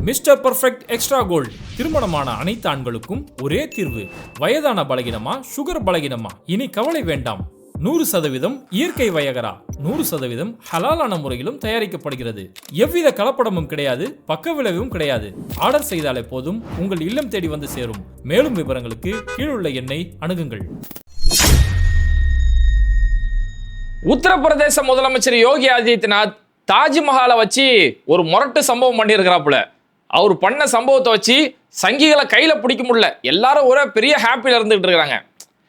Mister perfect extra gold திருமணமான அனைத்து ஆண்களுக்கும் ஒரே தீர்வு. வயதான பலகினமா, சுகர் பலகினமா, இனி கவலை வேண்டாம். 100% இயற்கை வயகரா, 100% ஹலாலான முறையிலும் தயாரிக்கப்படுகிறது. எவ்வித கலப்படமும் கிடையாது, பக்க விளைவும் கிடையாது. ஆர்டர் செய்தாலே போதும், உங்கள் இல்லம் தேடி வந்து சேரும். மேலும் விவரங்களுக்கு கீழுள்ள எண்ணை அணுகுங்கள். உத்தரப்பிரதேச முதலமைச்சர் யோகி ஆதித்யநாத் தாஜ்மஹாலை வச்சு ஒரு முரட்டு சம்பவம் பண்ணியிருக்கிறாப்புல. அவர் பண்ண சம்பவத்தை வச்சு சங்கிகளை கையில் பிடிக்க முடியல. எல்லாரும் ஒரே பெரிய ஹாப்பியில் இருந்துகிட்டு இருக்கிறாங்க.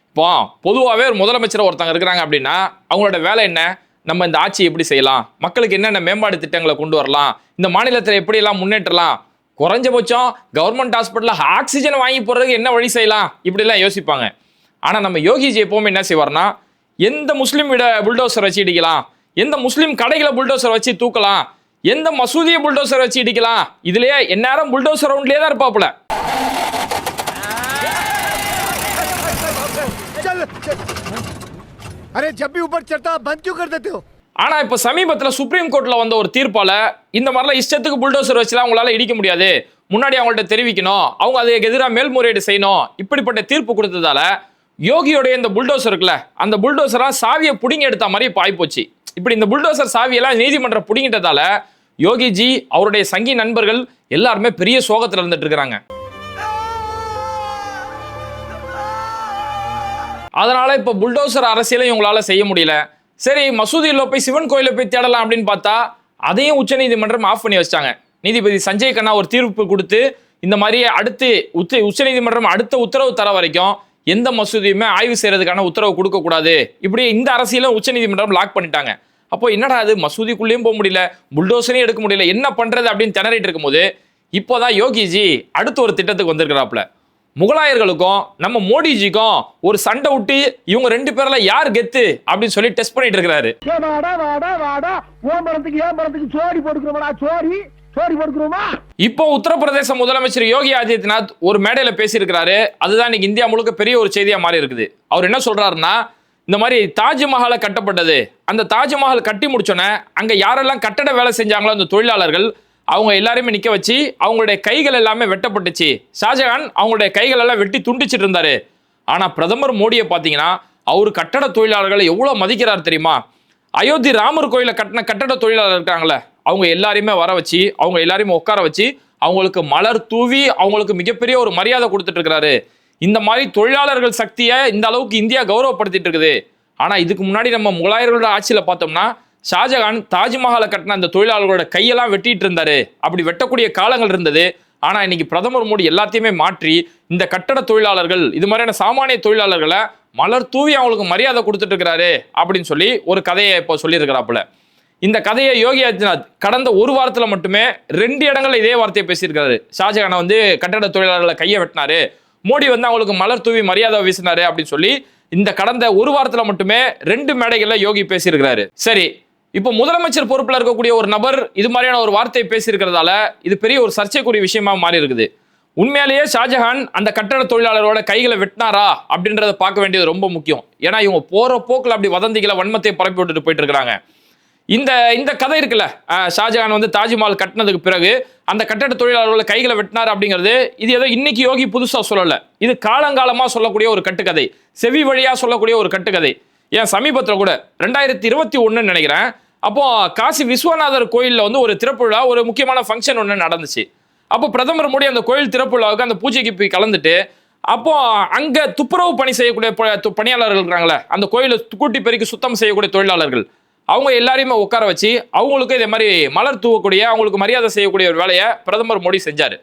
இப்போ பொதுவாகவே ஒரு முதலமைச்சர் ஒருத்தங்க இருக்கிறாங்க அப்படின்னா அவங்களோட வேலை என்ன? நம்ம இந்த ஆட்சி எப்படி செய்யலாம், மக்களுக்கு என்னென்ன மேம்பாடு திட்டங்களை கொண்டு வரலாம், இந்த மாநிலத்தில் எப்படியெல்லாம் முன்னேற்றலாம், குறைஞ்சபட்சம் கவர்மெண்ட் ஹாஸ்பிட்டலில் ஆக்சிஜன் வாங்கி போடுறதுக்கு என்ன வழி செய்யலாம், இப்படிலாம் யோசிப்பாங்க. ஆனால் நம்ம யோகிஜி எப்போவுமே என்ன செய்வார்னா, எந்த முஸ்லீம் விட புல்டோசர் வச்சு இடிக்கலாம், எந்த முஸ்லீம் கடைகளை புல்டோசர் வச்சு தூக்கலாம், எந்த மசூதியை புல்டோசர் வச்சு இடிக்கலாம், இதுலயே எந்நேரம் புல்டோசர் ரவுண்ட்லயே தான் இருப்பாப்புல. ஆனா இப்ப சமீபத்துல சுப்ரீம் கோர்ட்ல வந்த ஒரு தீர்ப்பால இந்த மாதிரிலாம் இஷ்டத்துக்கு புல்டோசர் வச்சுலாம் உங்களால இடிக்க முடியாது, முன்னாடி அவங்கள்ட்ட தெரிவிக்கணும், அவங்க அதுக்கு எதிராக மேல்முறையீடு செய்யணும், இப்படிப்பட்ட தீர்ப்பு கொடுத்ததால யோகியோடைய இந்த புல்டோசர் இருக்குல்ல, அந்த புல்டோசரா சாவியை புடிங்கி எடுத்த மாதிரி இப்ப ஆயிப்போச்சு. இப்படி இந்த புல்டோசர் சாவியெல்லாம் நீதிமன்றம் புடிங்கிட்டதால யோகிஜி அவருடைய சங்கி நண்பர்கள் எல்லாருமே பெரிய சோகத்தில் இருந்துட்டு இருக்கிறாங்க. அதனால இப்ப புல்டோசர் அரசியலை இவங்களால செய்ய முடியல. சரி, மசூதியில் போய் சிவன் கோயில போய் தேடலாம் அப்படின்னு பார்த்தா அதையும் உச்ச நீதிமன்றம் ஆஃப் பண்ணி வச்சிட்டாங்க. நீதிபதி சஞ்சய் கண்ணா ஒரு தீர்ப்பு கொடுத்து இந்த மாதிரி அடுத்து உச்ச நீதிமன்றம் அடுத்த உத்தரவு தர வரைக்கும் எந்த மசூதியுமே ஆய்வு செய்யறதுக்கான உத்தரவு கொடுக்க கூடாது. இப்படி இந்த அரசியலும் உச்ச நீதிமன்றம் லாக் பண்ணிட்டாங்க. அப்போ என்னடா அது, மசூதிக்குள்ளேயும் போக முடியல, புல்டோசரையும் எடுக்க முடியல, என்ன பண்றது அப்படின்னு திணறிட்டு இருக்கும்போது இப்போதான் யோகிஜி அடுத்த ஒரு திட்டத்துக்கு வந்திருக்கிறாப்புல. முகலாயர்களுக்கும் நம்ம மோடிஜிக்கும் ஒரு சண்டை விட்டு இவங்க ரெண்டு பேர்ல யார் கெத்து அப்படின்னு சொல்லி டெஸ்ட் பண்ணிட்டு இருக்கிறாரு. இப்போ உத்தரப்பிரதேச முதலமைச்சர் யோகி ஆதித்யநாத் ஒரு மேடையில பேசியிருக்கிறாரு. அதுதான் இன்னைக்கு இந்தியா முழுக்க பெரிய ஒரு செய்தியா மாறி இருக்குது. அவர் என்ன சொல்றாருன்னா, இந்த மாதிரி தாஜ்மஹாலை கட்டப்பட்டது, அந்த தாஜ்மஹால் கட்டி முடிச்சோன்னே அங்க யாரெல்லாம் கட்டட வேலை செஞ்சாங்களோ அந்த தொழிலாளர்கள் அவங்க எல்லாரையுமே நிக்க வச்சு அவங்களுடைய கைகள் எல்லாமே வெட்டப்பட்டுச்சு. ஷாஜகான் அவங்களுடைய கைகள் எல்லாம் வெட்டி துண்டிச்சிட்டு இருந்தாரு. ஆனா பிரதமர் மோடியை பாத்தீங்கன்னா அவரு கட்டட தொழிலாளர்களை எவ்வளவு மதிக்கிறார் தெரியுமா? அயோத்தி ராமர் கோயில கட்டின கட்டட தொழிலாளர் இருக்காங்களே, அவங்க எல்லாரையுமே வர வச்சு அவங்க எல்லாரையுமே உட்கார வச்சு அவங்களுக்கு மலர் தூவி அவங்களுக்கு மிகப்பெரிய ஒரு மரியாதை கொடுத்துட்டு இருக்கிறாரு. இந்த மாதிரி தொழிலாளர்கள் சக்தியை இந்த அளவுக்கு இந்தியா கௌரவப்படுத்திட்டு இருக்குது. ஆனா இதுக்கு முன்னாடி நம்ம முகலாயர்களோட ஆட்சியில பார்த்தோம்னா ஷாஜகான் தாஜ்மஹாலை கட்டின அந்த தொழிலாளர்களோட கையெல்லாம் வெட்டிட்டு இருந்தாரு. அப்படி வெட்டக்கூடிய காலங்கள் இருந்தது. ஆனா இன்னைக்கு பிரதமர் மோடி எல்லாத்தையுமே மாற்றி இந்த கட்டட தொழிலாளர்கள் இது மாதிரியான சாமானிய தொழிலாளர்களை மலர் தூவி அவங்களுக்கு மரியாதை கொடுத்துட்டு இருக்கிறாரு அப்படின்னு சொல்லி ஒரு கதையை இப்போ சொல்லியிருக்கிறாப்புல. இந்த கதையை யோகி ஆதித்யநாத் கடந்த ஒரு வாரத்துல மட்டுமே 2 இடங்கள்ல இதே வார்த்தையை பேசியிருக்காரு. ஷாஜகானை வந்து கட்டட தொழிலாளர்களை கையை வெட்டினாரு, மோடி வந்து அவங்களுக்கு மலர் தூவி மரியாதை வீசினாரு அப்படின்னு சொல்லி இந்த கடந்த ஒரு வாரத்துல மட்டுமே 2 மேடைகள்ல யோகி பேசியிருக்கிறாரு. சரி, இப்போ முதலமைச்சர் பொறுப்புல இருக்கக்கூடிய ஒரு நபர் இது மாதிரியான ஒரு வார்த்தையை பேசியிருக்கிறதால இது பெரிய ஒரு சர்ச்சைக்குரிய விஷயமா மாறி இருக்குது. உண்மையிலேயே ஷாஜகான் அந்த கட்டட தொழிலாளரோட கைகளை வெட்டினாரா அப்படின்றத பார்க்க வேண்டியது ரொம்ப முக்கியம். ஏன்னா இவங்க போற போக்குல அப்படி வதந்திகளை வன்மத்தை பரப்பி விட்டுட்டு போயிட்டு இருக்கிறாங்க. இந்த கதை இருக்குல்ல, ஷாஜகான் வந்து தாஜ்மஹால் கட்டினதுக்கு பிறகு அந்த கட்டட தொழிலாளர்களோட கைகளை வெட்டினார் அப்படிங்கிறது இது ஏதோ இன்னைக்கு யோகி புதுசா சொல்லல. இது காலங்காலமா சொல்லக்கூடிய ஒரு கட்டுக்கதை, செவி வழியா சொல்லக்கூடிய ஒரு கட்டுக்கதை. ஏன் சமீபத்தில் கூட 2021 நினைக்கிறேன், அப்போ காசி விஸ்வநாதர் கோயிலில் வந்து ஒரு திறப்பு விழா, ஒரு முக்கியமான ஃபங்க்ஷன் ஒன்று நடந்துச்சு. அப்போ பிரதமர் மோடி அந்த கோயில் திறப்பு விழாவுக்கு அந்த பூஜைக்கு போய் கலந்துட்டு அப்போ அங்க துப்புரவு பணி செய்யக்கூடிய பணியாளர்கள் இருக்கிறாங்களே, அந்த கோயிலை கூட்டி பெருக்கி சுத்தம் செய்யக்கூடிய தொழிலாளர்கள், அவங்க எல்லாரையுமே உட்கார வச்சு அவங்களுக்கு இதே மாதிரி மலர் தூவக்கூடிய அவங்களுக்கு மரியாதை செய்யக்கூடிய ஒரு வேலையை பிரதமர் மோடி செஞ்சாரு.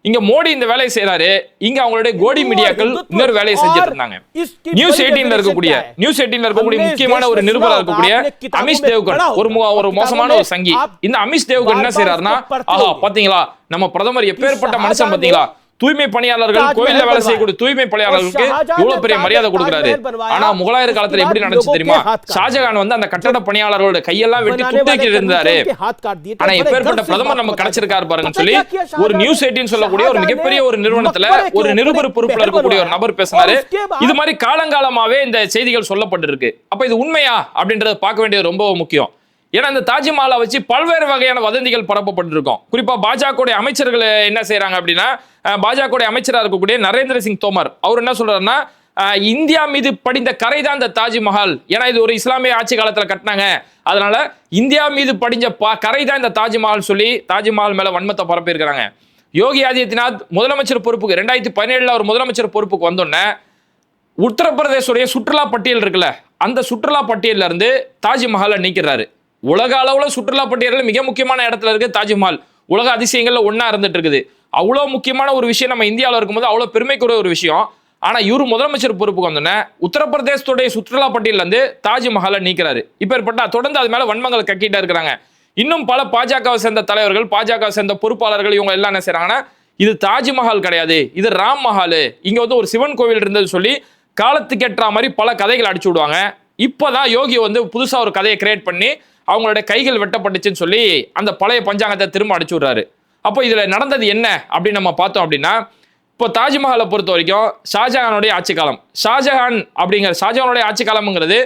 இங்க மோடி இந்த வேலையை செய்யறாரு, இங்க அவங்களுடைய கோடி மீடியாக்கள் இன்னொரு வேலையை செஞ்சுட்டு இருந்தாங்க. நியூஸ் 18ல இருக்கக்கூடிய முக்கியமான ஒரு நிருபரா இருக்கக்கூடிய அமிஷ் தேவ்கர் ஒரு மோசமான ஒரு சங்கி. இந்த அமிஷ் தேவ்கர் என்ன செய்யறாருன்னா, ஆஹா பாத்தீங்களா நம்ம பிரதமர் எப்பேற்பட்ட மனுஷன் பாத்தீங்களா, தூய்மை பணியாளர்கள் கோயில்ல வேலை செய்யக்கூடிய தூய்மை பணியாளர்களுக்கு இவ்வளவு பெரிய மரியாதை கொடுக்கிறாரு. ஆனா முகலாயர் காலத்துல எப்படி நடந்துச்சு தெரியுமா? ஷாஜகான் வந்து அந்த கட்டட பணியாளர்களோட கையெல்லாம் வெட்டி துண்டிக்கிட்டு இருந்தாரு. ஆனா எப்பேற்பட்ட பிரதமர் நம்ம கிடைச்சிருக்காரு பாருங்க சொல்லி ஒரு நியூஸ் 18 சொல்லக்கூடிய ஒரு மிகப்பெரிய ஒரு நிறுவனத்துல ஒரு நிருபர் பொறுப்புல இருக்கக்கூடிய ஒரு நபர் பேசினாரு. இது மாதிரி காலங்காலமாவே இந்த செய்திகள் சொல்லப்பட்டிருக்கு. அப்ப இது உண்மையா அப்படின்றத பார்க்க வேண்டியது ரொம்ப முக்கியம். ஏன்னா இந்த தாஜ்மஹாலை வச்சு பல்வேறு வகையான வதந்திகள் பரப்பப்பட்டிருக்கும். குறிப்பா பாஜக அமைச்சர்கள் என்ன செய்யறாங்க அப்படின்னா, பாஜக அமைச்சராக இருக்கக்கூடிய நரேந்திர சிங் தோமர் அவர் என்ன சொல்றாருன்னா, இந்தியா மீது படிந்த கரை தான் இந்த தாஜ்மஹால். ஏன்னா இது ஒரு இஸ்லாமிய ஆட்சி காலத்துல கட்டினாங்க, அதனால இந்தியா மீது படிஞ்ச கரை தான் இந்த தாஜ்மஹால் சொல்லி தாஜ்மஹால் மேல வன்மத்தை பரப்பி இருக்கிறாங்க. யோகி ஆதித்யநாத் முதலமைச்சர் பொறுப்புக்கு 2017 அவர் முதலமைச்சர் பொறுப்புக்கு வந்தோடனே உத்தரப்பிரதேசுடைய சுற்றுலா பட்டியல் இருக்குல்ல, அந்த சுற்றுலா பட்டியல இருந்து தாஜ்மஹாலை நீக்கிறாரு. உலக அளவுல சுற்றுலா பட்டியலில் மிக முக்கியமான இடத்துல இருக்கு தாஜ்மஹால். உலக அதிசயங்கள்ல ஒன்னா இருந்துட்டு இருக்குது. அவ்வளவு முக்கியமான ஒரு விஷயம் நம்ம இந்தியாவில் இருக்கும்போது அவ்வளவு பெருமைக்குரிய ஒரு விஷயம். ஆனா இவரு முதலமைச்சர் பொறுப்புக்கு வந்தோடனே உத்தரப்பிரதேசத்துடைய சுற்றுலா பட்டியல இருந்து தாஜ்மஹாலை நீக்கிறாரு. இப்ப தொடர்ந்து அது மேல வன்மங்களை கக்கிட்டே இருக்கிறாங்க. இன்னும் பல பாஜகவை சேர்ந்த தலைவர்கள், பாஜகவை சேர்ந்த பொறுப்பாளர்கள் இவங்க எல்லாம் என்ன செய்யறாங்கன்னா, இது தாஜ்மஹால் கிடையாது, இது ராம் மஹால், இங்க வந்து ஒரு சிவன் கோவில் இருந்தது சொல்லி காலத்துக்கு ஏற்ற மாதிரி பல கதைகள் அடிச்சு விடுவாங்க. இப்பதான் யோகி வந்து புதுசா ஒரு கதையை கிரியேட் பண்ணி அவங்களுடைய கைகள் வெட்டப்பட்டுச்சுன்னு சொல்லி அந்த பழைய பஞ்சாங்கத்தை திரும்ப அடிச்சு விடுறாரு. அப்போ இதுல நடந்தது என்ன அப்படின்னு நம்ம பார்த்தோம் அப்படின்னா, இப்போ தாஜ்மஹாலை பொறுத்த வரைக்கும் ஷாஜஹானுடைய ஆட்சி காலம். ஷாஜஹானுடைய ஆட்சி காலம்ங்கிறது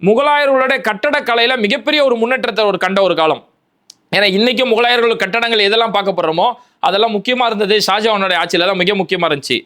முகலாயர்களுடைய கட்டடக்கலையில மிகப்பெரிய ஒரு முன்னேற்றத்தை கண்ட ஒரு காலம். ஏன்னா இன்னைக்கும் முகலாயர்கள் கட்டடங்கள் எதெல்லாம் பார்க்கப்படுறோமோ அதெல்லாம் முக்கியமா இருந்தது ஷாஜஹானுடைய ஆட்சியில தான் மிக முக்கியமா இருந்துச்சு.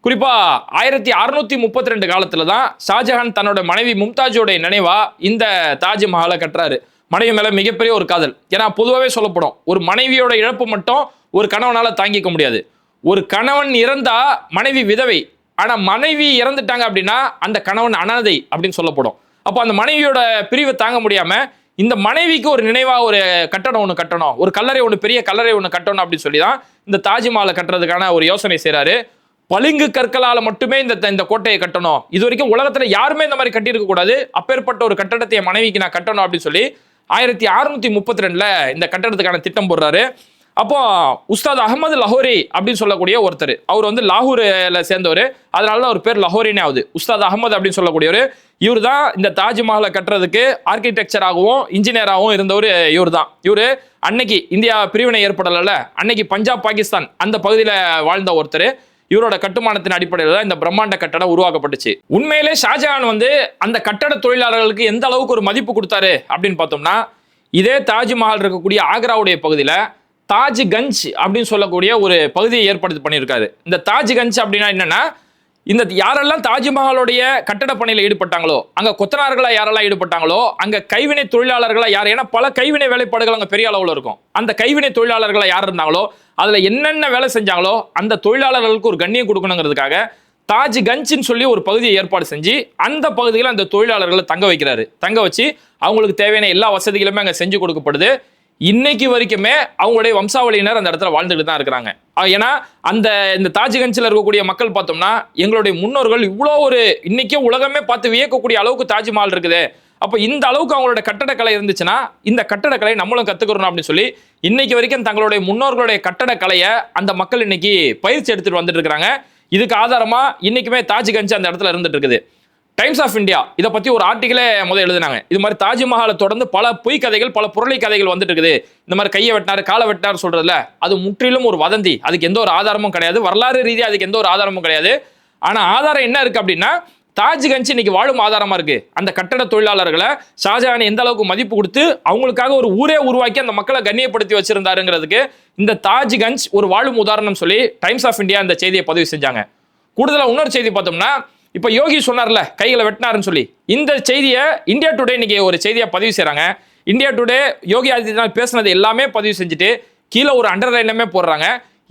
குறிப்பா 1632 காலத்துல தான் ஷாஜஹான் தன்னோட மனைவி மும்தாஜோடைய நினைவா இந்த தாஜ்மஹாலை கட்டுறாரு. மனைவி மேல மிகப்பெரிய ஒரு காதல். ஏன்னா பொதுவாகவே சொல்லப்படும், ஒரு மனைவியோட இழப்பு மட்டும் ஒரு கணவனால தாங்கிக்க முடியாது. ஒரு கணவன் இறந்தா மனைவி விதவை, ஆனா மனைவி இறந்துட்டாங்க அப்படின்னா அந்த கணவன் அனாதை அப்படின்னு சொல்லப்படும். அப்போ அந்த மனைவியோட பிரிவை தாங்க முடியாம இந்த மனைவிக்கு ஒரு நினைவா ஒரு கட்டடம் ஒன்று கட்டணும், ஒரு கல்லறை ஒன்று, பெரிய கல்லறை ஒன்று கட்டணும் அப்படின்னு சொல்லி தான் இந்த தாஜ்மஹாலை கட்டுறதுக்கான ஒரு யோசனை செய்றாரு. பளிங்கு கற்களால மட்டுமே இந்த கோட்டையை கட்டணும், இது வரைக்கும் உலகத்துல யாருமே இந்த மாதிரி கட்டியிருக்க கூடாது, அப்பேற்பட்ட ஒரு கட்டடத்தை என் மனைவிக்கு நான் கட்டணும் அப்படின்னு சொல்லி 1632 இந்த கட்டடத்துக்கான திட்டம் போடுறாரு. அப்போ உஸ்தாத் அகமது லஹோரி அப்படின்னு சொல்லக்கூடிய ஒருத்தர், அவர் வந்து லாகூர்ல சேர்ந்தவர், அதனால அவர் பேர் லஹோரினே ஆகுது. உஸ்தாத் அகமது அப்படின்னு சொல்லக்கூடியவர், இவர் தான் இந்த தாஜ்மஹாலை கட்டுறதுக்கு ஆர்கிடெக்சராகவும் இன்ஜினியராகவும் இருந்தவர். இவரு அன்னைக்கு இந்தியா பிரிவினை ஏற்படல, அன்னைக்கு பஞ்சாப் பாகிஸ்தான் அந்த பகுதியில் வாழ்ந்த ஒருத்தர். இவரோட கட்டுமானத்தின் அடிப்படையில் தான் இந்த பிரம்மாண்ட கட்டடம் உருவாக்கப்பட்டுச்சு. உண்மையிலே ஷாஜஹான் வந்து அந்த கட்டட தொழிலாளர்களுக்கு எந்த அளவுக்கு ஒரு மதிப்பு கொடுத்தாரு அப்படின்னு பார்த்தோம்னா, இதே தாஜ்மஹால் இருக்கக்கூடிய ஆக்ராவுடைய பகுதியில தாஜ்கஞ்ச் அப்படின்னு சொல்லக்கூடிய ஒரு பகுதியை ஏற்படுத்தி பண்ணியிருக்காரு. இந்த தாஜ்கஞ்ச் அப்படின்னா என்னன்னா, இந்த யாரெல்லாம் தாஜ்மஹாலுடைய கட்டட பணியில் ஈடுபட்டாங்களோ, அங்க கொத்தனார்களா யாரெல்லாம் ஈடுபட்டாங்களோ, அங்க கைவினை தொழிலாளர்களா யார், ஏன்னா பல கைவினை வேலைப்பாடுகள் அங்க பெரிய அளவில் இருக்கும், அந்த கைவினை தொழிலாளர்களா யார் இருந்தாங்களோ, அதுல என்னென்ன வேலை செஞ்சாங்களோ அந்த தொழிலாளர்களுக்கு ஒரு கண்ணியம் கொடுக்கணுங்கிறதுக்காக தாஜ்கஞ்ச்னு சொல்லி ஒரு பகுதியை ஏற்பாடு செஞ்சு அந்த பகுதியில் அந்த தொழிலாளர்களை தங்க வைக்கிறாரு. தங்க வச்சு அவங்களுக்கு தேவையான எல்லா வசதிகளுமே அங்கே செஞ்சு கொடுக்கப்படுது. இன்னைக்கு வரைக்குமே அவங்களுடைய வம்சாவளியினர் அந்த இடத்துல வாழ்ந்துட்டு தான் இருக்கிறாங்க. ஏன்னா இந்த தாஜ்கஞ்சில் இருக்கக்கூடிய மக்கள் பார்த்தோம்னா, எங்களுடைய முன்னோர்கள் இவ்வளோ ஒரு இன்னைக்கே உலகமே பார்த்து வியக்கக்கூடிய அளவுக்கு தாஜ்மஹால் இருக்குது, அப்போ இந்த அளவுக்கு அவங்களோட கட்டடக்கலை இருந்துச்சுன்னா இந்த கட்டடக்கலை நம்மளும் கத்துக்கிறோம் அப்படின்னு சொல்லி இன்னைக்கு வரைக்கும் தங்களுடைய முன்னோர்களுடைய கட்டடக்கலையை அந்த மக்கள் இன்னைக்கு பயிற்சி எடுத்துட்டு வந்துட்டு இருக்காங்க. இதுக்கு ஆதாரமா இன்னைக்குமே தாஜ்கஞ்ச் அந்த இடத்துல இருந்துட்டு இருக்குது. டைம்ஸ் ஆஃப் இந்தியா இதை பத்தி ஒரு ஆர்டிகளே எழுதினாங்க. இது மாதிரி தாஜ்மஹாலை தொடர்ந்து பல பொய் கதைகள், பல புரளி கதைகள் வந்துட்டு இருக்குது. இந்த மாதிரி கையை வெட்டினாரு, காலை வெட்டினாரு சொல்றதுல அது முற்றிலும் ஒரு வதந்தி. அதுக்கு எந்த ஒரு ஆதாரமும் கிடையாது, வரலாறு ரீதியாக அதுக்கு எந்த ஒரு ஆதாரமும் கிடையாது. ஆனா ஆதாரம் என்ன இருக்கு அப்படின்னா, தாஜ்கஞ்ச் இன்னைக்கு வாழும் ஆதாரமா இருக்கு. அந்த கட்டட தொழிலாளர்களை ஷாஜஹான் எந்த அளவுக்கு மதிப்பு கொடுத்து அவங்களுக்காக ஒரு ஊரே உருவாக்கி அந்த மக்களை கண்ணியப்படுத்தி வச்சிருந்தாருங்கிறதுக்கு இந்த தாஜ்கஞ்ச் ஒரு வாழும் உதாரணம் சொல்லி டைம்ஸ் ஆஃப் இந்தியா இந்த செய்தியை பதிவு செஞ்சாங்க. கூடுதலா இன்னொரு செய்தி பார்த்தோம்னா, இப்ப யோகி சொன்னார்ல கைகளை வெட்டினாருன்னு சொல்லி, இந்த செய்தியை இந்தியா டுடே இன்னைக்கு ஒரு செய்தியா பதிவு செய்றாங்க. இந்தியா டுடே யோகி ஆதித்யநாத் பேசினது எல்லாமே பதிவு செஞ்சுட்டு கீழே ஒரு அண்டர்லைனுமே போடுறாங்க.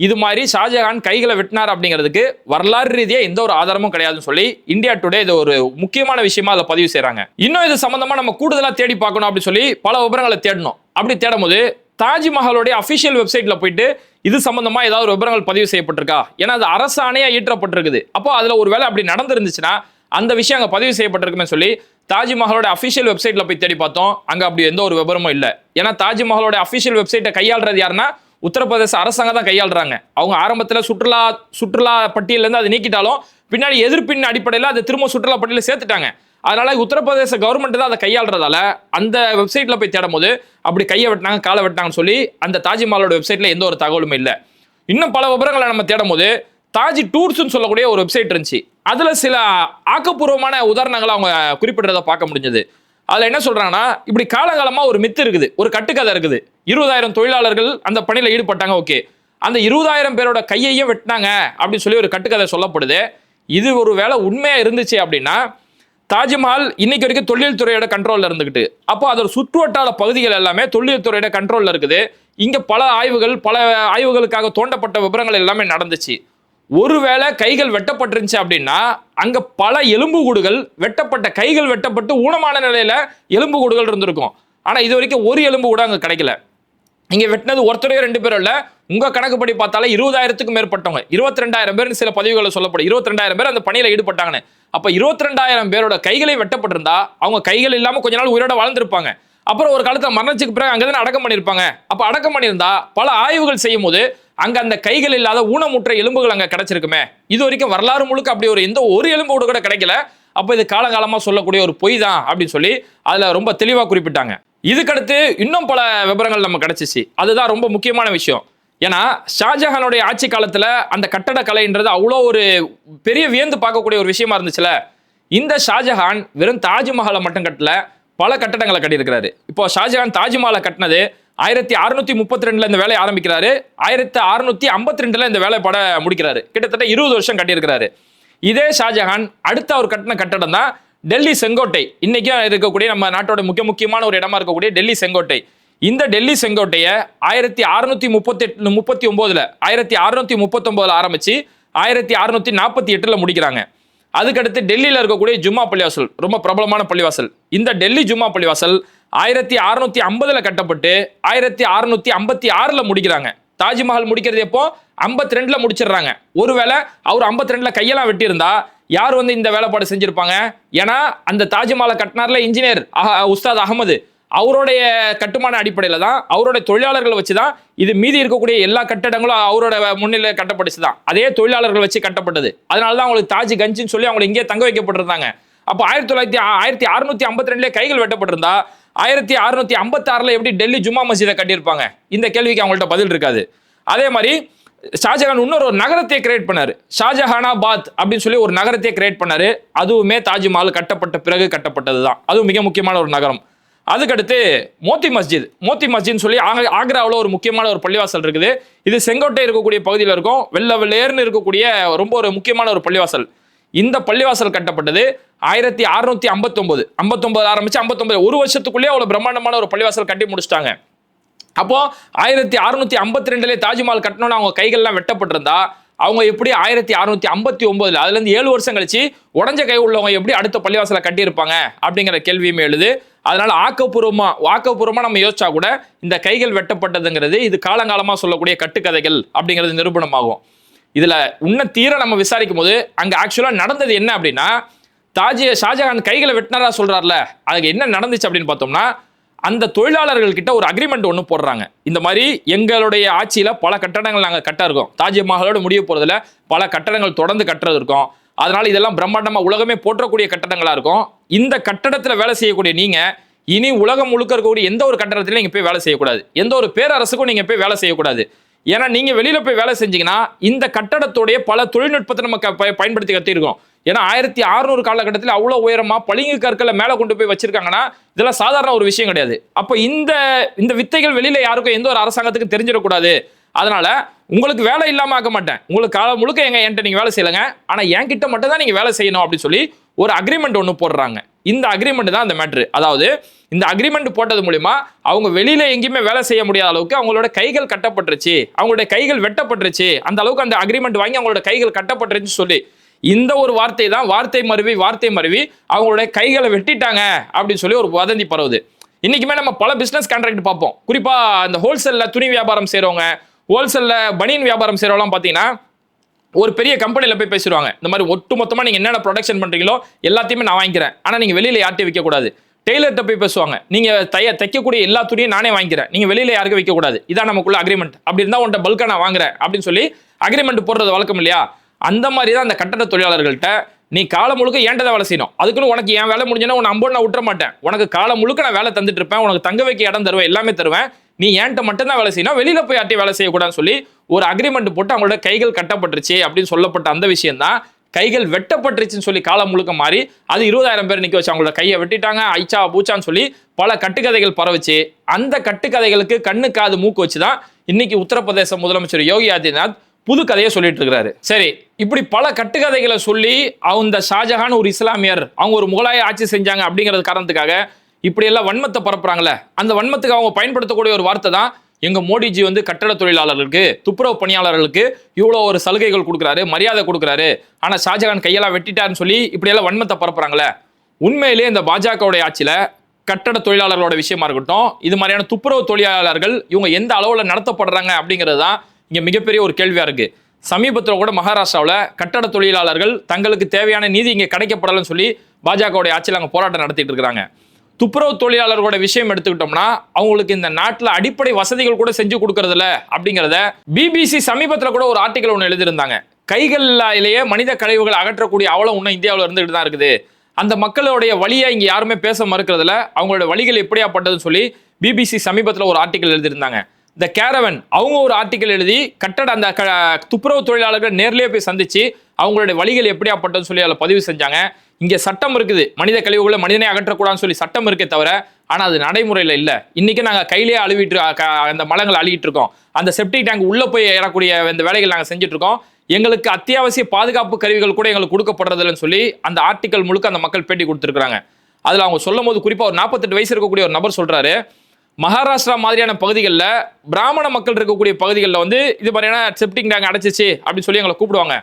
இது மாதிரி ஷாஜஹான் கைகளை வெட்டினார் அப்படிங்கிறதுக்கு வரலாறு ரீதியா எந்த ஒரு ஆதாரமும் கிடையாதுன்னு சொல்லி இந்தியா டுடே இது ஒரு முக்கியமான விஷயமா அதில் பதிவு செய்றாங்க. இன்னும் இது சம்பந்தமா நம்ம கூடுதலா தேடி பார்க்கணும் அப்படின்னு சொல்லி பல விவரங்களை தேடணும். அப்படி தேடும் போது தாஜ்மஹாலுடைய அபிஷியல் வெப்சைட்ல போயிட்டு இது சம்பந்தமா ஏதாவது விவரங்கள் பதிவு செய்யப்பட்டிருக்கா, ஏன்னா அது அரசாணையா ஈற்றப்பட்டிருக்குது. அப்போ அதுல ஒரு வேலை அப்படி நடந்துருந்துச்சுன்னா அந்த விஷயம் அங்க பதிவு செய்யப்பட்டிருக்குமே சொல்லி தாஜ்மஹாலோட அபிஷியல் வெப்சைட்ல போய் தேடி பார்த்தோம். அங்க அப்படி எந்த ஒரு விவரமும் இல்லை. ஏன்னா தாஜ்மஹாலோட அபிஷியல் வெப்சைட்டை கையாளுறது யாருன்னா உத்தரப்பிரதேச அரசாங்கம் தான் கையாளுறாங்க. அவங்க ஆரம்பத்தில் சுற்றுலா பட்டியலேருந்து அதை நீக்கிட்டாலும் பின்னாடி எதிர்ப்பின் அடிப்படையில் அதை திரும்ப சுற்றுலா பட்டியலில் சேர்த்துட்டாங்க. அதனால உத்தரப்பிரதேச கவர்மெண்ட் தான் அதை கையாளுறதால அந்த வெப்சைட்ல போய் தேடும் போது அப்படி கையை வெட்டினாங்க, காலை வெட்டினாங்கன்னு சொல்லி அந்த தாஜ்மஹாலோட வெப்சைட்ல எந்த ஒரு தகவலும் இல்லை. இன்னும் பல விவரங்களை நம்ம தேடும் போது தாஜ் டூர்ஸ்ன்னு சொல்லக்கூடிய ஒரு வெப்சைட் இருந்துச்சு. அதுல சில ஆக்கப்பூர்வமான உதாரணங்களை அவங்க குறிப்பிடுறத பார்க்க முடிஞ்சது. அதுல என்ன சொல்றாங்கன்னா, இப்படி காலகாலமா ஒரு மித்து இருக்குது, ஒரு கட்டுக்கதை இருக்குது. 20,000 தொழிலாளர்கள் அந்த பணியில ஈடுபட்டாங்க, ஓகே. அந்த 20,000 பேரோட கையையும் வெட்டினாங்க அப்படின்னு சொல்லி ஒரு கட்டுக்கதை சொல்லப்படுது. இது ஒரு வேளை உண்மையா இருந்துச்சு அப்படின்னா, தாஜ்மஹால் இன்னைக்கு வரைக்கும் தொழில் துறையோட கண்ட்ரோல்ல இருந்துகிட்டு, அப்போ அதோட சுற்றுவட்டார பகுதிகள் எல்லாமே தொழில் துறையோட கண்ட்ரோல்ல இருக்குது. இங்க பல ஆய்வுகளுக்காக தோண்டப்பட்ட விவரங்கள் எல்லாமே நடந்துச்சு. ஒருவேளை கைகள் வெட்டப்பட்டிருந்துச்சு அப்படின்னா, அங்க பல எலும்புக்கூடுகள் வெட்டப்பட்ட, கைகள் வெட்டப்பட்டு ஊனமான நிலையில எலும்புக்கூடுகள் இருந்திருக்கும். ஆனா இது வரைக்கும் ஒரு எலும்பு கூட அங்க கிடைக்கல. இங்க வெட்டினது ஒருத்தரையோ 2 பேரும் இல்ல, உங்க கணக்குப்படி பார்த்தாலே 20,000க்கும் மேற்பட்டவங்க, 22,000 பேர் சில பதிவுகளை சொல்லப்படும். 22,000 பேர் அந்த பணியில ஈடுபட்டாங்கன்னு. அப்ப 22,000 பேரோட கைகளை வெட்டப்பட்டிருந்தா அவங்க கைகள் இல்லாம கொஞ்ச நாள் உயிரோட வாழ்ந்திருப்பாங்க. அப்புறம் ஒரு காலத்துல மரணத்துக்கு பிறகு அங்கதானே அடக்கம் பண்ணிருப்பாங்க. அப்ப அடக்கம் பண்ணியிருந்தா பல ஆய்வுகள் செய்யும் போது அங்க அந்த கைகள் இல்லாத ஊனமுற்ற எலும்புகள் அங்க கிடைச்சிருக்குமே. இது வரைக்கும் வரலாறு முழுக்க அப்படி எந்த ஒரு எலும்பு கூட கிடைக்கல. அப்ப இது காலகாலமா சொல்லக்கூடிய ஒரு பொய் தான் அப்படின்னு சொல்லி அதுல ரொம்ப தெளிவா குறிப்பிட்டாங்க. இதுக்கடுத்து இன்னும் பல விவரங்கள் நம்ம கிடைச்சிச்சு. அதுதான் ரொம்ப முக்கியமான விஷயம். ஏன்னா ஷாஜஹானுடைய ஆட்சி காலத்துல அந்த கட்டட கலைன்றது அவ்வளோ ஒரு பெரிய வியந்து பார்க்கக்கூடிய ஒரு விஷயமா இருந்துச்சுல. இந்த ஷாஜஹான் வெறும் தாஜ்மஹாலை மட்டும் கட்டல, பல கட்டடங்களை கட்டியிருக்கிறாரு. இப்போ ஷாஜஹான் தாஜ்மஹாலை கட்டினது 1632 இந்த வேலையை ஆரம்பிக்கிறாரு, 1652 இந்த வேலைப்பாட முடிக்கிறாரு. கிட்டத்தட்ட 20 வருஷம் கட்டியிருக்கிறாரு. இதே ஷாஜஹான் அடுத்த அவர் கட்டின கட்டடம் தான் டெல்லி செங்கோட்டை. இன்னைக்கும் இருக்கக்கூடிய நம்ம நாட்டோட முக்கியமான ஒரு இடமா இருக்கக்கூடிய டெல்லி செங்கோட்டை. இந்த டெல்லி செங்கோட்டையை 1639 ஆரம்பிச்சு 1648 முடிக்கிறாங்க. அதுக்கடுத்து டெல்லியில இருக்கக்கூடிய ஜும்மா பள்ளிவாசல், ரொம்ப பிரபலமான பள்ளிவாசல். இந்த டெல்லி ஜும்மா பள்ளிவாசல் 1650 கட்டப்பட்டு 1656 முடிக்கிறாங்க. தாஜ்மஹால் முடிக்கிறது எப்போ? 52 முடிச்சிடுறாங்க. ஒருவேளை அவர் 52 கையெல்லாம் வெட்டி இருந்தா யார் இந்த வேலைப்பாடு செஞ்சிருப்பாங்க? ஏன்னா அந்த தாஜ்மஹாலை கட்டினார்ல இன்ஜினியர் உஸ்தாத் அகமது, அவருடைய கட்டுமான அடிப்படையில தான், அவருடைய தொழிலாளர்களை வச்சுதான் இது மீதி இருக்கக்கூடிய எல்லா கட்டடங்களும் அவரோட முன்னிலை கட்டப்பட்டுச்சுதான். அதே தொழிலாளர்கள் வச்சு கட்டப்பட்டது. அதனாலதான் அவங்களுக்கு தாஜ் கஞ்சின்னு சொல்லி அவங்க இங்கே தங்க வைக்கப்பட்டிருந்தாங்க. அப்ப 1652 கைகள் வெட்டப்பட்டிருந்தா 1656 எப்படி டெல்லி ஜும்மா மஸ்ஜிதை கட்டியிருப்பாங்க? இந்த கேள்விக்கு அவங்கள்ட்ட பதில் இருக்காது. அதே மாதிரி ஷாஜஹான் இன்னொரு நகரத்தை கிரியேட் பண்ணாரு, ஷாஜஹானாபாத் அப்படின்னு சொல்லி ஒரு நகரத்தை கிரியேட் பண்ணாரு. அதுவுமே தாஜ்மஹால் கட்டப்பட்ட பிறகு கட்டப்பட்டதுதான். அதுவும் மிக முக்கியமான ஒரு நகரம். அதுக்கடுத்து மோத்தி மஸ்ஜித் சொல்லி ஆக்ராவில் ஒரு முக்கியமான ஒரு பள்ளிவாசல் இருக்குது. இது செங்கோட்டை இருக்கக்கூடிய பகுதியில் இருக்கும். வெள்ளேர்னு இருக்கக்கூடிய ரொம்ப ஒரு முக்கியமான ஒரு பள்ளிவாசல். இந்த பள்ளிவாசல் கட்டப்பட்டது 1659 ஆரம்பிச்சு 59 ஒரு வருஷத்துக்குள்ளேயே அவ்வளவு பிரம்மாண்டமான ஒரு பள்ளிவாசல் கட்டி முடிச்சிட்டாங்க. அப்போ 1652 தாஜ்மஹால் கட்டணும்னு அவங்க கைகள்லாம் வெட்டப்பட்டிருந்தா அவங்க எப்படி 1659 அதுல இருந்து 7 வருஷம் கழிச்சு உடஞ்ச கை உள்ளவங்க எப்படி அடுத்த பள்ளிவாசலை கட்டியிருப்பாங்க அப்படிங்கிற கேள்வியுமே எழுது. அதனால ஆக்கப்பூர்வமா நம்ம யோசிச்சா கூட இந்த கைகள் வெட்டப்பட்டதுங்கிறது இது காலங்காலமா சொல்லக்கூடிய கட்டுக்கதைகள் அப்படிங்கிறது நிரூபணமாகும். இதுல உன்ன தீர நம்ம விசாரிக்கும் போது அங்க ஆக்சுவலா நடந்தது என்ன அப்படின்னா, ஷாஜஹான் கைகளை வெட்டினாரா சொல்றாருல, அதுக்கு என்ன நடந்துச்சு அப்படின்னு பார்த்தோம்னா, அந்த தொழிலாளர்கள் கிட்ட ஒரு அக்ரிமெண்ட் ஒன்று போடுறாங்க. இந்த மாதிரி எங்களுடைய ஆட்சியில பல கட்டடங்கள் நாங்கள் கட்ட இருக்கோம், தாஜ்மஹாலோட முடிய போறதுல பல கட்டடங்கள் தொடர்ந்து கட்டுறது இருக்கும். அதனால இதெல்லாம் பிரம்மாண்டமா உலகமே போற்றக்கூடிய கட்டடங்களா இருக்கும். இந்த கட்டடத்துல வேலை செய்யக்கூடிய நீங்க இனி உலகம் முழுக்க இருக்கக்கூடிய எந்த ஒரு கட்டடத்திலையும் நீங்க போய் வேலை செய்யக்கூடாது, எந்த ஒரு பேரரசுக்கும் நீங்க போய் வேலை செய்யக்கூடாது. ஏன்னா நீங்க வெளியில போய் வேலை செஞ்சீங்கன்னா இந்த கட்டடத்துடைய பல தொழில்நுட்பத்தை நம்ம பயன்படுத்தி கத்திருக்கோம். ஏன்னா 1600 காலகட்டத்தில் அவ்வளவு உயரமா பளிங்கு கற்களை மேல கொண்டு போய் வச்சிருக்காங்கன்னா இதெல்லாம் சாதாரண ஒரு விஷயம் கிடையாது. அப்ப இந்த வித்தைகள் வெளியில யாருக்கும் எந்த ஒரு அரசாங்கத்துக்கு தெரிஞ்சிடக்கூடாது. அதனால உங்களுக்கு வேலை இல்லாம ஆக்க மாட்டேன், உங்களுக்கு காலம் முழுக்க என்கிட்ட நீங்க வேலை செய்யலங்க, ஆனா என்கிட்ட மட்டும் தான் நீங்க வேலை செய்யணும் அப்படின்னு சொல்லி ஒரு அக்ரிமெண்ட் ஒன்று போடுறாங்க. இந்த அக்ரிமெண்ட் தான் அந்த மேட்ரு. அதாவது இந்த அக்ரிமெண்ட் போட்டது மூலியமா அவங்க வெளியில எங்கேயுமே வேலை செய்ய முடியாத அளவுக்கு அவங்களோட கைகள் கட்டப்பட்டுருச்சு, அவங்களுடைய கைகள் வெட்டப்பட்டுருச்சு, அந்த அளவுக்கு அந்த அக்ரிமெண்ட் வாங்கி அவங்களோட கைகள் கட்டப்பட்டுருச்சு சொல்லி இந்த ஒரு வார்த்தை தான் வார்த்தை மருவி அவங்களுடைய கைகளை வெட்டிட்டாங்க அப்படின்னு சொல்லி ஒரு வதந்தி பரவுது. இன்னைக்குமே நம்ம பல பிசினஸ் கான்ட்ராக்ட் பார்ப்போம். குறிப்பா இந்த ஹோல்சேல்ல துணி வியாபாரம் செய்றவங்க, ஹோல்சேல்ல பனியன் வியாபாரம் செய்றவங்கலாம் பார்த்தீங்கன்னா ஒரு பெரிய கம்பெனியில் போய் பேசிடுவாங்க. இந்த மாதிரி ஒட்டு மொத்தமாக நீங்கள் என்னென்ன ப்ரொடக்ஷன் பண்ணுறீங்களோ எல்லாத்தையுமே நான் வாங்கிக்கிறேன், ஆனால் நீங்கள் வெளியில் யார்ட்டையும் விற்கக்கூடாது. டெய்லர்கிட்ட போய் பேசுவாங்க, நீங்கள் தைக்கக்கூடிய எல்லா துணியும் நானே வாங்கிக்கிறேன், நீங்கள் வெளியில் யாருக்கும் விற்கக்கூடாது, இதான் நமக்குள்ள அக்ரிமெண்ட். அப்படி இருந்தால் உன்ட்ட பல்காக நான் வாங்குறேன் அப்படின்னு சொல்லி அக்ரிமெண்ட் போடுறது வழக்கம் இல்லையா? அந்த மாதிரி தான் அந்த கட்டட தொழிலாளர்கள்ட்ட நீ காலம் முழுக்க ஏன்டா வேலை செய்யணும், அதுக்குன்னு உனக்கு என் வேலை முடிஞ்சனா உன்னை அம்போடு நான் விட்டுற மாட்டேன், உனக்கு காலம் முழுக்க நான் வேலை தந்துட்டு இருப்பேன், உனக்கு தங்க வைக்க இடம் தருவேன், எல்லாமே தருவேன், நீ ஏன்ட்ட மட்டும் தான் வேலை செய்யணும், வெளியில போய் யார்ட்டையும் வேலை செய்யக்கூடாதுன்னு சொல்லி ஒரு அக்ரிமெண்ட் போட்டு அவங்களோட கைகள் கட்டப்பட்டுருச்சு அப்படின்னு சொல்லப்பட்ட அந்த விஷயம் தான் கைகள் வெட்டப்பட்டுருச்சுன்னு சொல்லி காலம் முழுக்க மாறி அது 20,000 பேர் நிக்க வச்சு அவங்களோட கையை வெட்டிட்டாங்க, ஐச்சா பூச்சான்னு சொல்லி பல கட்டுக்கதைகள் பரவச்சு. அந்த கட்டுக்கதைகளுக்கு கண்ணு காது மூக்கு வச்சுதான் இன்னைக்கு உத்தரப்பிரதேச முதலமைச்சர் யோகி ஆதித்யநாத் புது கதையை சொல்லிட்டு இருக்கிறாரு. சரி, இப்படி பல கட்டுக்கதைகளை சொல்லி அந்த ஷாஜஹான் ஒரு இஸ்லாமியர், அவங்க ஒரு முகலாய ஆட்சி செஞ்சாங்க அப்படிங்கிறது காரணத்துக்காக இப்படி எல்லாம் வன்மத்தை பரப்புறாங்களே, அந்த வன்மத்துக்கு அவங்க பயன்படுத்தக்கூடிய ஒரு வார்த்தை தான் எங்க மோடிஜி வந்து கட்டட தொழிலாளர்களுக்கு, துப்புரவு பணியாளர்களுக்கு இவ்வளோ ஒரு சலுகைகள் கொடுக்குறாரு, மரியாதை கொடுக்குறாரு, ஆனா ஷாஜகான் கையெல்லாம் வெட்டிட்டாருன்னு சொல்லி இப்படி எல்லாம் வன்மத்தை பரப்புறாங்களே. உண்மையிலேயே இந்த பாஜகவுடைய ஆட்சியில கட்டட தொழிலாளர்களோட விஷயமா இருக்கட்டும், இது மாதிரியான துப்புரவு தொழிலாளர்கள் இவங்க எந்த அளவுல நடத்தப்படுறாங்க அப்படிங்கிறது தான் இங்க மிகப்பெரிய ஒரு கேள்வியா இருக்கு. சமீபத்தில் கூட மகாராஷ்டிராவில் கட்டட தொழிலாளர்கள் தங்களுக்கு தேவையான நீதி இங்கே கிடைக்கப்படலன்னு சொல்லி பாஜகவுடைய ஆட்சியில் அங்கே போராட்டம் நடத்திட்டு இருக்கிறாங்க. துப்புரவு தொழிலாளர்களோட விஷயம் எடுத்துக்கிட்டோம்னா அவங்களுக்கு இந்த நாட்டில் அடிப்படை வசதிகள் கூட செஞ்சு கொடுக்கறதில்ல அப்படிங்கிறத பிபிசி சமீபத்தில் கூட ஒரு ஆர்டிகல் ஒன்று எழுதியிருந்தாங்க. கைகளிலேயே மனித கழிவுகளை அகற்றக்கூடிய அவலம் இன்னும் இந்தியாவில் இருந்துகிட்டு தான் இருக்குது. அந்த மக்களுடைய வழியை இங்கே யாருமே பேச மறுக்கிறதுல, அவங்களோட வழிகள் எப்படியாப்பட்டதுன்னு சொல்லி பிபிசி சமீபத்தில் ஒரு ஆர்டிகல் எழுதியிருந்தாங்க. இந்த கேரவன் அவங்க ஒரு ஆர்டிகல் எழுதி கட்டட அந்த துப்புரவு தொழிலாளர்கள் நேர்லேயே போய் சந்திச்சு அவங்களுடைய வழிகள் எப்படியாப்பட்டதுன்னு சொல்லி அதில் பதிவு செஞ்சாங்க. இங்கே சட்டம் இருக்குது, மனித கழிவுகளை மனிதனை அகற்றக்கூடாதுன்னு சொல்லி சட்டம் இருக்கே தவிர, ஆனால் அது நடைமுறையில் இல்லை. இன்னைக்கு நாங்கள் கையிலேயே அழுவிட்டு அந்த மலங்களை அழுகிட்டு இருக்கோம். அந்த செப்டிக் டேங்க் உள்ள போய் ஏறக்கூடிய இந்த வேலைகள் நாங்கள் செஞ்சுட்டு இருக்கோம். எங்களுக்கு அத்தியாவசிய பாதுகாப்பு கருவிகள் கூட எங்களுக்கு கொடுக்கப்படுறதில்லைன்னு சொல்லி அந்த ஆர்டிக்கல் முழுக்க அந்த மக்கள் பேட்டி கொடுத்துருக்காங்க. அதில் அவங்க சொல்லும் போது குறிப்பாக ஒரு 48 வயசு இருக்கக்கூடிய ஒரு நபர் சொல்றாரு, மகாராஷ்டிரா மாதிரியான பகுதிகளில், பிராமண மக்கள் இருக்கக்கூடிய பகுதிகளில் வந்து இது மாதிரியான செப்டிக் டேங்க் அடைச்சிச்சு அப்படின்னு சொல்லி எங்களை கூப்பிடுவாங்க.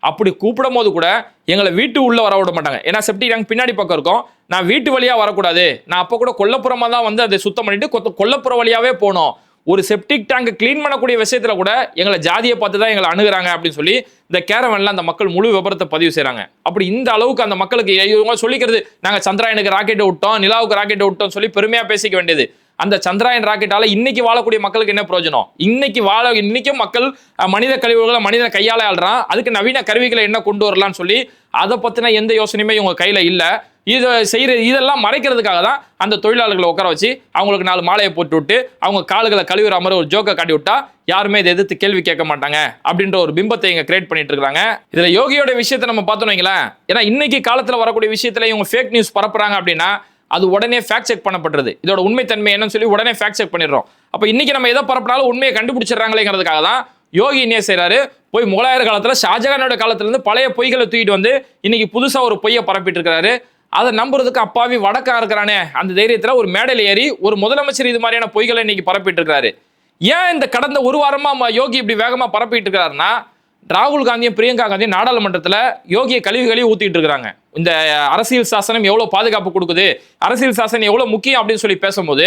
அப்படி கூப்பிடும் போது கூட எங்களை வீட்டு உள்ள வர விட மாட்டாங்க. ஏன்னா செப்டிக் டேங்க் பின்னாடி பக்கம் இருக்கும், நான் வீட்டு வழியா வரக்கூடாது, நான் அப்போ கூட கொல்லப்புறமா தான் வந்து அதை சுத்தம் பண்ணிட்டு கொல்லப்புற வழியாவே போனோம். ஒரு செப்டிக் டேங்க் கிளீன் பண்ணக்கூடிய விஷயத்துல கூட எங்களை ஜாதியை பார்த்து தான் எங்களை அணுகுறாங்க அப்படின்னு சொல்லி இந்த கேரவன்ல அந்த மக்கள் முழு விபரத்தை பதிவு செய்றாங்க. அப்படி இந்த அளவுக்கு அந்த மக்களுக்கு இவங்க சொல்லிக்கிறது, நாங்க சந்திராயனுக்கு ராக்கெட் விட்டோம், நிலாவுக்கு ராக்கெட் விட்டோம் சொல்லி பெருமையா பேசிக்க வேண்டியது. அந்த சந்திராயன் ராக்கெட்டால இன்னைக்கு வாழக்கூடிய மக்களுக்கு என்ன பிரயோஜனம்? இன்னைக்கும் மக்கள் மனித கழிவுகளை மனித கையால ஆள்றான், அதுக்கு நவீன கருவிகளை என்ன கொண்டு வரலாம்னு சொல்லி அதை பத்தின எந்த யோசனையுமே இவங்க கையில இல்ல. இதெல்லாம் மறைக்கிறதுக்காக தான் அந்த தொழிலாளர்களை உட்கார வச்சு அவங்களுக்கு 4 மாலையை போட்டு விட்டு அவங்க கால்களை கழுவுற மாதிரி ஒரு ஜோக்கை காட்டி விட்டா யாருமே இதை எதிர்த்து கேள்வி கேட்க மாட்டாங்க அப்படின்ற ஒரு பிம்பத்தை இங்க கிரியேட் பண்ணிட்டு இருக்காங்க. இதுல யோகியோட விஷயத்தை நம்ம பார்த்தோம் வைங்களேன், ஏன்னா இன்னைக்கு காலத்துல வரக்கூடிய விஷயத்துல இவங்க ஃபேக் நியூஸ் பரப்புறாங்க அப்படின்னா அது உடனே ஃபேக்ட் செக் பண்ணப்படுறது. இதோட உண்மைத்தன்மை என்னன்னு சொல்லி உடனே ஃபேக்ட் செக் பண்ணிடுறோம். அப்ப இன்னைக்கு நம்ம எதை பரப்பினாலும் உண்மையை கண்டுபிடிச்சிடறாங்களேங்கிறதுக்காக தான் யோகி என்ன செய்யறாரு, போய் முகலாயர் காலத்துல ஷாஜகானோட காலத்துல இருந்து பழைய பொய்களை தூக்கிட்டு வந்து இன்னைக்கு புதுசா ஒரு பொய்யை பரப்பிட்டு இருக்காரு. அதை நம்புறதுக்கு அப்பாவி வடக்கா இருக்கிறானே அந்த தைரியத்துல ஒரு மேடையில் ஏறி ஒரு முதலமைச்சர் இது மாதிரியான பொய்களை இன்னைக்கு பரப்பிட்டு இருக்காரு. ஏன் இந்த கடந்த ஒரு வாரமா யோகி இப்படி வேகமா பரப்பிட்டு இருக்காருன்னா, ராகுல் காந்தியும் பிரியங்கா காந்தியும் நாடாளுமன்றத்தில் யோகியை கழிவுகளையும் ஊத்திட்டு இருக்காங்க. இந்த அரசியல் சாசனம் எவ்வளவு பாதுகாப்பு கொடுக்குது, அரசியல் சாசனம் எவ்வளவு முக்கியம் அப்படின்னு சொல்லி பேசும்போது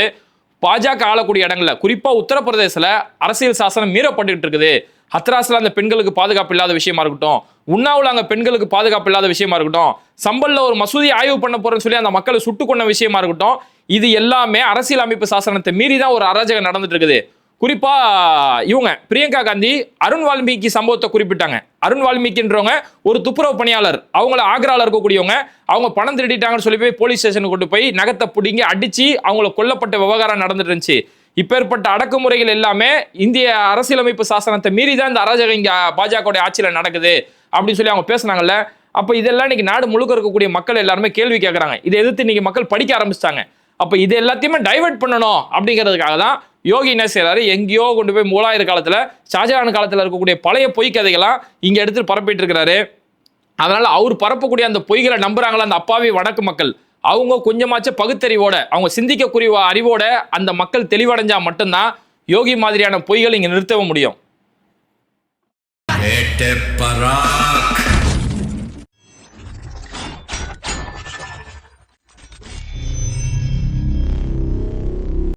பாஜக ஆளக்கூடிய இடங்கள்ல குறிப்பா உத்தரப்பிரதேசல அரசியல் சாசனம் மீறப்பட்டு இருக்குது. ஹத்ராஸ்ல அந்த பெண்களுக்கு பாதுகாப்பு இல்லாத விஷயமா இருக்கட்டும், உன்னாவுல அங்க பெண்களுக்கு பாதுகாப்பு இல்லாத விஷயமா இருக்கட்டும், சம்பல்ல ஒரு மசூதி ஆய்வு பண்ண போறேன்னு சொல்லி அந்த மக்களை சுட்டு கொண்ட விஷயமா இருக்கட்டும், இது எல்லாமே அரசியல் அமைப்பு சாசனத்தை மீறி தான் ஒரு அராஜகம் நடந்துட்டு இருக்குது. குறிப்பா இவங்க பிரியங்கா காந்தி அருண் வால்மீகி சம்பவத்தை குறிப்பிட்டாங்க. அருண் வால்மீகின்றவங்க ஒரு துப்புரவு பணியாளர், அவங்கள ஆக்ரால இருக்கக்கூடியவங்க, அவங்க பணம் திருடிட்டாங்கன்னு சொல்லி போய் போலீஸ் ஸ்டேஷனுக்கு கொண்டு போய் நகத்தை பிடிங்கி அடிச்சு அவங்கள கொல்லப்பட்ட விவகாரம் நடந்துட்டு இருந்துச்சு. இப்பேற்பட்ட அடக்குமுறைகள் எல்லாமே இந்திய அரசியலமைப்பு சாசனத்தை மீறி தான் இந்த அராஜகம் இங்க பாஜக ஆட்சியில நடக்குது அப்படின்னு சொல்லி அவங்க பேசினாங்கல்ல. அப்ப இதெல்லாம் இன்னைக்கு நாடு முழுக்க இருக்கக்கூடிய மக்கள் எல்லாருமே கேள்வி கேட்கறாங்க. இதை எதிர்த்து இன்னைக்கு மக்கள் படிக்க ஆரம்பிச்சிட்டாங்க. அப்ப இது எல்லாத்தையுமே டைவர்ட் பண்ணணும் அப்படிங்கிறதுக்காக தான் யோகி என்ன செய்யறாரு, எங்கேயோ கொண்டு போய் முகலாயர் காலத்துல ஷாஜகான் காலத்துல இருக்கக்கூடிய பழைய பொய் கதைகளாம் இங்க எடுத்து பரப்பிட்டு இருக்கிறாரு. அதனால அவர் பரப்பக்கூடிய அந்த பொய்களை நம்புறாங்களா அந்த அப்பாவி வடக்கு மக்கள், அவங்க கொஞ்சமாச்சும் பகுத்தறிவோட அவங்க சிந்திக்கக்கூடிய அறிவோட அந்த மக்கள் தெளிவடைஞ்சா மட்டும்தான் யோகி மாதிரியான பொய்கள் இங்க நிறுத்தவும் முடியும்.